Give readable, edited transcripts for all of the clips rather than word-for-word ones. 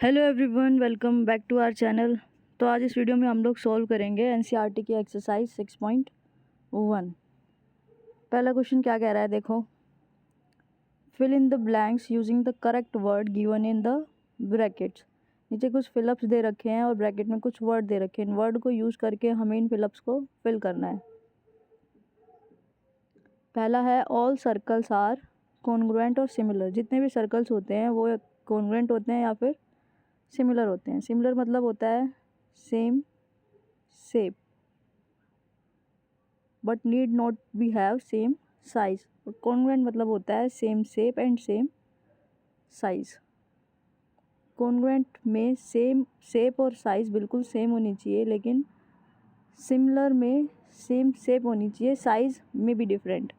Hello everyone, welcome back to our channel. तो आज इस वीडियो में हम लोग सॉल्व करेंगे एनसीईआरटी की एक्सरसाइज 6.1। पहला क्वेश्चन क्या कह रहा है, देखो। Fill in the blanks using the correct word given in the brackets. नीचे कुछ फिलअप्स दे रखे हैं और ब्रैकेट में कुछ वर्ड दे रखे हैं। इन वर्ड को यूज़ करके हमें इन फिलअप्स को फिल करना है। पहला है ऑल सर्कल्स आर कॉन्ग्रुएंट और सिमिलर। जितने भी सर्कल्स होते हैं वो कॉन्ग्रुएंट होते हैं या फिर सिमिलर होते हैं। सिमिलर मतलब होता है same shape but need not be have same size. और कॉन्ग्रुएंट मतलब होता है same shape and same size. Congruent में सेम शेप और साइज बिल्कुल सेम होनी चाहिए, लेकिन सिमिलर में सेम शेप होनी चाहिए, साइज में भी डिफरेंट।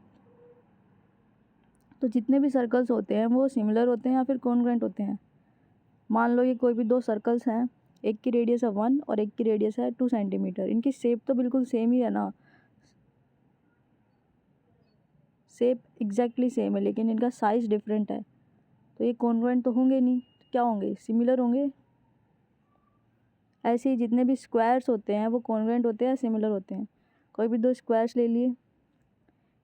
तो जितने भी सर्कल्स होते हैं वो सिमिलर होते हैं या फिर कॉन्ग्रुएंट होते हैं। मान लो ये कोई भी दो सर्कल्स हैं, एक की रेडियस है 1 और एक की रेडियस है 2 सेंटीमीटर। इनकी शेप तो बिल्कुल सेम ही है ना, शेप एग्जैक्टली सेम है, लेकिन इनका साइज़ डिफरेंट है। तो ये कॉन्ग्रुएंट तो होंगे नहीं, तो क्या होंगे, सिमिलर होंगे। ऐसे ही जितने भी स्क्वायर्स होते हैं वो कॉन्ग्रुएंट होते हैं, सिमिलर होते हैं। कोई भी दो स्क्वायर्स ले लिए,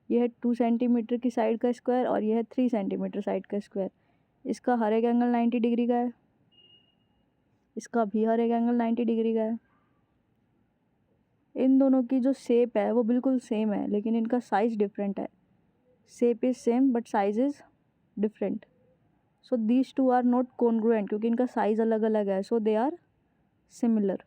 ये है 2 सेंटीमीटर की साइड का स्क्वायर और ये है 3 सेंटीमीटर साइड का स्क्वायर। इसका हर एक एंगल 90 डिग्री का है, इसका भी हर एक एंगल 90 डिग्री का है। इन दोनों की जो शेप है वो बिल्कुल सेम है, लेकिन इनका साइज़ डिफरेंट है। Shape is same but size is different. So these two are not congruent, क्योंकि इनका साइज़ अलग अलग है। So they are similar.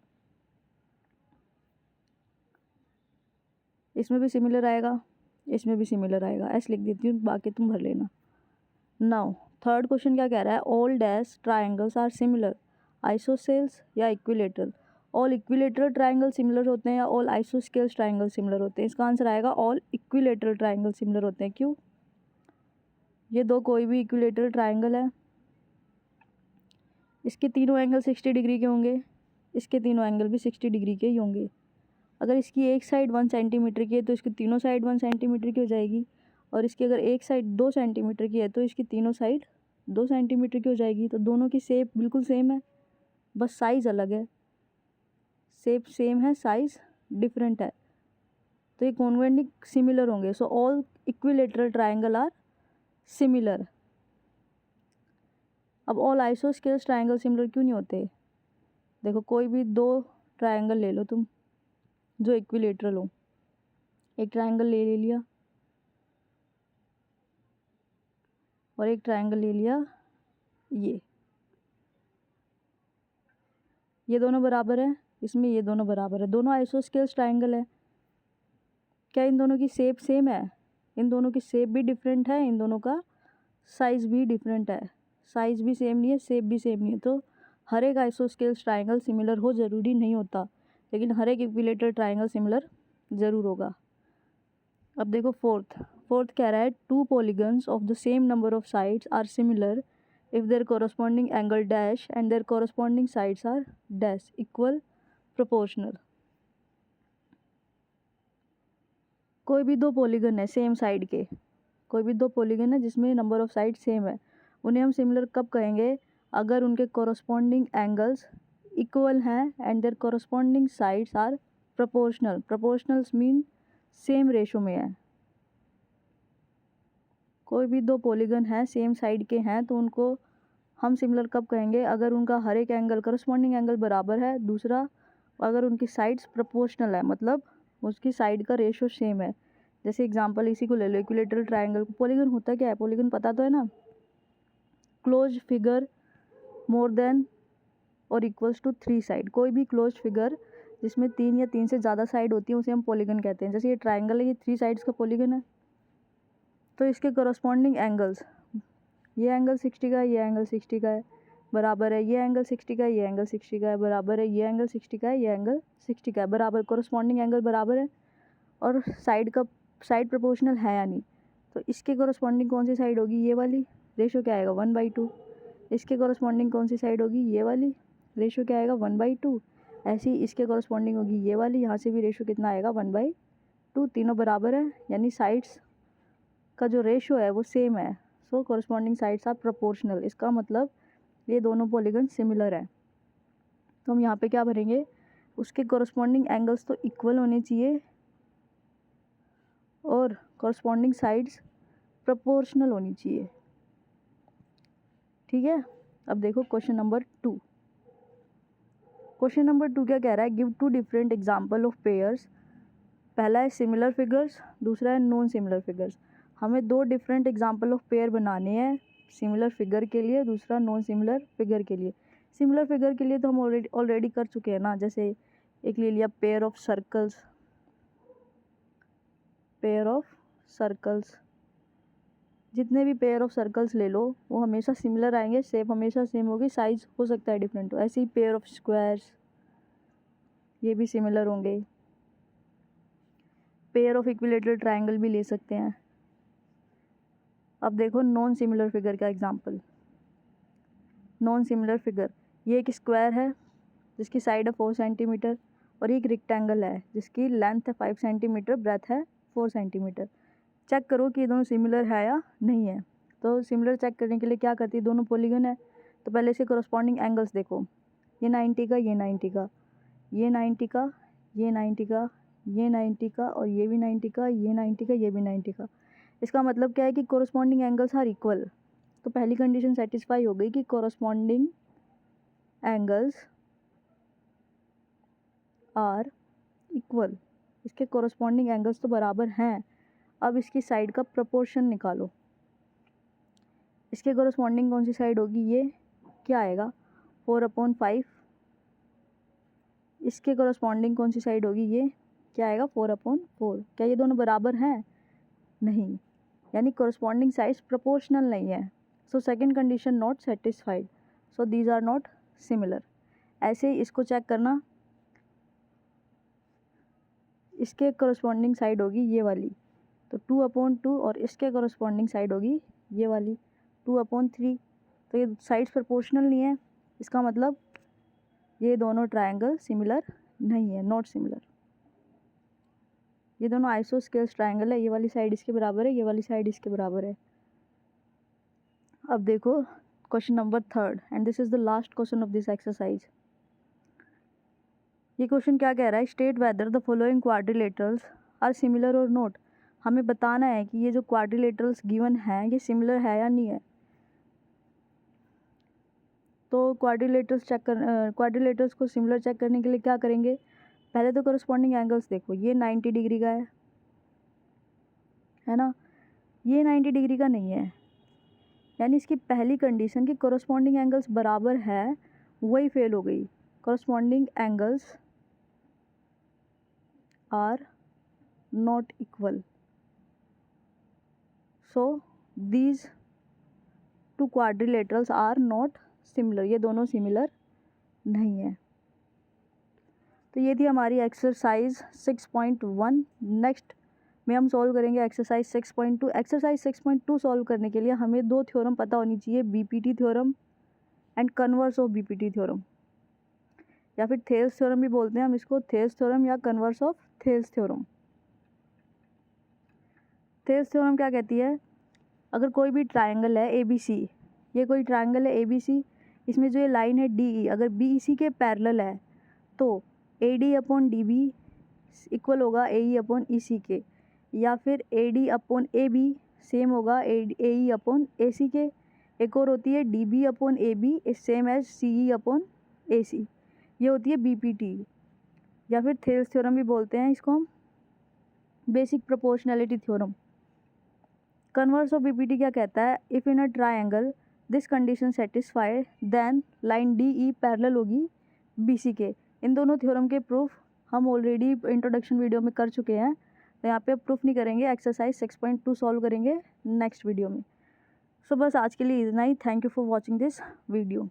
इसमें भी सिमिलर आएगा, इसमें भी सिमिलर आएगा। ऐसे लिख देती हूँ, बाकी तुम भर लेना। नाउ थर्ड क्वेश्चन क्या कह रहा है, all dash triangles are similar isosceles या equilateral. All equilateral triangle similar होते हैं या ऑल आइसोस्केल्स ट्राइंगल सिमिलर होते हैं। इसका आंसर आएगा ऑल इक्विलेटरल ट्राइंगल सिमिलर होते हैं। क्यों? ये दो कोई भी इक्विलेटरल ट्राइंगल है, इसके तीनों एंगल 60 डिग्री के होंगे, इसके तीनों एंगल भी 60 डिग्री के ही होंगे। अगर इसकी एक साइड 1 सेंटीमीटर की है तो इसकी तीनों साइड 1 सेंटीमीटर की हो जाएगी, और इसकी अगर एक साइड 2 सेंटीमीटर की है तो इसकी तीनों साइड 2 सेंटीमीटर की हो जाएगी। तो दोनों की शेप बिल्कुल सेम है, बस साइज़ अलग है। शेप सेम है, साइज़ डिफरेंट है, तो ये कॉन्ग्रुएंट सिमिलर होंगे। So all equilateral triangle are similar. अब ऑल आइसोस्केल्स ट्राइंगल सिमिलर क्यों नहीं होते? देखो, कोई भी दो ट्राइंगल ले लो तुम जो इक्विलेटरल हो। एक ट्राइंगल ले लिया और एक ट्राइंगल ले लिया, ये दोनों बराबर है, इसमें ये दोनों बराबर है, दोनों आइसोस्केल्स ट्राइंगल है। क्या इन दोनों की शेप सेम है? इन दोनों की शेप भी डिफरेंट है, इन दोनों का साइज़ भी डिफरेंट है। साइज़ भी सेम नहीं है, शेप भी सेम नहीं है। तो हर एक आइसोस्केल्स ट्राइंगल सिमिलर हो ज़रूरी नहीं होता, लेकिन हर एक इक्विलेटरल ट्राइंगल सिमिलर ज़रूर होगा। अब देखो फोर्थ कह रहा है, two polygons of the same number of sides are similar if their corresponding angle dash and their corresponding sides are dash equal proportional. कोई भी दो पॉलीगन है सेम साइड के, कोई भी दो पॉलीगन है जिसमें नंबर ऑफ साइड सेम है, उन्हें हम सिमिलर कब कहेंगे? अगर उनके कॉरस्पॉन्डिंग एंगल्स इक्वल हैं and their corresponding sides are proportional. Proportionals mean same ratio में है। कोई भी दो पॉलीगन है सेम साइड के हैं तो उनको हम सिमिलर कब कहेंगे? अगर उनका हर एक एंगल कॉरस्पॉन्डिंग एंगल बराबर है, दूसरा अगर उनकी साइड्स प्रोपोर्शनल है, मतलब उसकी साइड का रेशो सेम है। जैसे एग्जांपल इसी को ले लो, इक्विलेटरल ट्रायंगल। पॉलीगन होता क्या है? पॉलीगन पता तो है ना, क्लोज फिगर मोर देन और इक्वल्स टू 3 साइड। कोई भी क्लोज फिगर जिसमें 3 या 3 से ज़्यादा साइड होती है उसे हम पॉलीगन कहते हैं। जैसे ये ट्राइंगल है, ये 3 साइड्स का पॉलीगन है, तो इसके कॉरस्पॉन्डिंग एंगल्स, ये एंगल 60 का है, ये एंगल 60 का है, बराबर है। ये एंगल 60 का है, ये एंगल 60 का है, बराबर है। ये एंगल 60 का है, ये एंगल 60 का है, बराबर। कॉरस्पॉन्डिंग एंगल बराबर है और साइड प्रोपोर्शनल है या नहीं, तो इसके कॉरस्पॉन्डिंग कौन सी साइड होगी? ये वाली। रेशो क्या आएगा? 1/2। इसके कॉरस्पॉन्डिंग कौन सी साइड होगी? ये वाली। रेशो क्या आएगा? 1/2। ऐसे ही इसके कॉरस्पॉन्डिंग होगी ये वाली, यहाँ से भी रेशो कितना आएगा? 1/2। तीनों बराबर है, यानी साइड्स का जो रेशो है वो सेम है। सो कॉरस्पॉन्डिंग साइड्स आर प्रोपोर्शनल। इसका मतलब ये दोनों पॉलीगन सिमिलर है, तो हम यहाँ पे क्या भरेंगे, उसके कॉरस्पॉन्डिंग एंगल्स तो इक्वल होने चाहिए और कॉरस्पॉन्डिंग साइड्स प्रोपोर्शनल होनी चाहिए। ठीक है, अब देखो क्वेश्चन नंबर 2। क्वेश्चन नंबर 2 क्या कह रहा है, give 2 different example of pairs. पहला है सिमिलर फिगर्स, दूसरा है नॉन सिमिलर फिगर्स। हमें 2 डिफरेंट एग्जाम्पल ऑफ पेयर बनाने हैं, सिमिलर फिगर के लिए, दूसरा नॉन सिमिलर फिगर के लिए। सिमिलर फिगर के लिए तो हम ऑलरेडी कर चुके हैं ना, जैसे एक ले लिया pair of circles, pair of circles, जितने भी पेयर ऑफ सर्कल्स ले लो वो हमेशा सिमिलर आएंगे, शेप हमेशा सेम होगी, साइज हो सकता है डिफरेंट हो। ऐसे ही पेयर ऑफ स्क्वायर्स, ये भी सिमिलर होंगे। पेयर ऑफ इक्विलेटरल ट्रायंगल भी ले सकते हैं। अब देखो नॉन सिमिलर फिगर का एग्जांपल। नॉन सिमिलर फिगर, ये एक स्क्वायर है जिसकी साइड है 4 सेंटीमीटर और एक रेक्टेंगल है जिसकी लेंथ है 5 सेंटीमीटर, ब्रेथ है 4 सेंटीमीटर। चेक करो कि ये दोनों सिमिलर है या नहीं है। तो सिमिलर चेक करने के लिए क्या करती है, दोनों पॉलीगन है तो पहले इसके कॉरस्पॉन्डिंग एंगल्स देखो, ये 90 का, ये 90 का, ये 90 का, ये 90 का, ये 90 का और ये भी 90 का, ये 90 का, ये भी 90 का। इसका मतलब क्या है कि कॉरस्पॉन्डिंग एंगल्स आर इक्वल। तो पहली कंडीशन सेटिस्फाई हो गई कि कॉरस्पॉन्डिंग एंगल्स आर इक्वल, इसके कॉरस्पॉन्डिंग एंगल्स तो बराबर हैं। अब इसकी साइड का प्रपोर्शन निकालो। इसके कॉरस्पॉन्डिंग कौन सी साइड होगी, ये क्या आएगा 4/5। इसके कॉरस्पॉन्डिंग कौन सी साइड होगी, ये क्या आएगा 4/4। क्या ये दोनों बराबर हैं, नहीं, यानी कॉरस्पॉन्डिंग साइड्स प्रोपोर्शनल नहीं है। So second condition not satisfied, so these are not similar. ऐसे ही इसको चेक करना, इसके कॉरस्पॉन्डिंग साइड होगी ये वाली, तो 2/2 और इसके कॉरस्पॉन्डिंग साइड होगी ये वाली 2/3। तो ये साइड्स प्रोपोर्शनल नहीं है, इसका मतलब ये दोनों ट्रायंगल सिमिलर नहीं है, नॉट सिमिलर। ये दोनों आइसोस्केल्स ट्रायंगल है, ये वाली साइड इसके बराबर है, ये वाली साइड इसके बराबर है। अब देखो question number 3 and this is the last question of this exercise. ये क्वेश्चन क्या कह रहा है, state whether the following quadrilaterals are similar और नॉट। हमें बताना है कि ये जो क्वाड्रिलेटरल्स गिवन हैं ये सिमिलर है या नहीं है। तो क्वाड्रिलेटरल्स को सिमिलर चेक करने के लिए क्या करेंगे, पहले तो कॉरस्पॉन्डिंग एंगल्स देखो, ये 90 डिग्री का है ना, ये 90 डिग्री का नहीं है, यानी इसकी पहली कंडीशन कि कॉरस्पॉन्डिंग एंगल्स बराबर है वही फेल हो गई। Corresponding angles are not equal, so these 2 quadrilaterals are not similar, ये दोनों सिमिलर नहीं है। तो ये थी हमारी एक्सरसाइज 6.1। नेक्स्ट में हम सॉल्व करेंगे एक्सरसाइज 6.2। एक्सरसाइज 6.2 सॉल्व करने के लिए हमें 2 थ्योरम पता होनी चाहिए, BPT theorem and converse of BPT theorem, या फिर थेल्स थ्योरम भी बोलते हैं हम इसको, थेल्स थ्योरम या converse of Thales theorem. Thales theorem क्या कहती है, अगर कोई भी ट्रायंगल है ABC, ये कोई ट्रायंगल है ABC, इसमें जो ये लाइन है DE अगर BEC के पैरेलल है तो AD/DB इक्वल होगा AE/EC के, या फिर AD/AB सेम होगा AE/AC के। एक और होती है DB/AB is same as CE/AC, ये होती है BPT, या फिर थेल्स थ्योरम भी बोलते हैं इसको हम, basic proportionality theorem. Converse of BPT क्या कहता है, if in a triangle this condition satisfied then line DE parallel होगी BC के। इन दोनों थ्योरम के प्रूफ हम ऑलरेडी इंट्रोडक्शन वीडियो में कर चुके हैं, तो यहाँ पे प्रूफ नहीं करेंगे, एक्सरसाइज 6.2 सॉल्व करेंगे नेक्स्ट वीडियो में। सो बस आज के लिए इतना ही। Thank you for watching this video.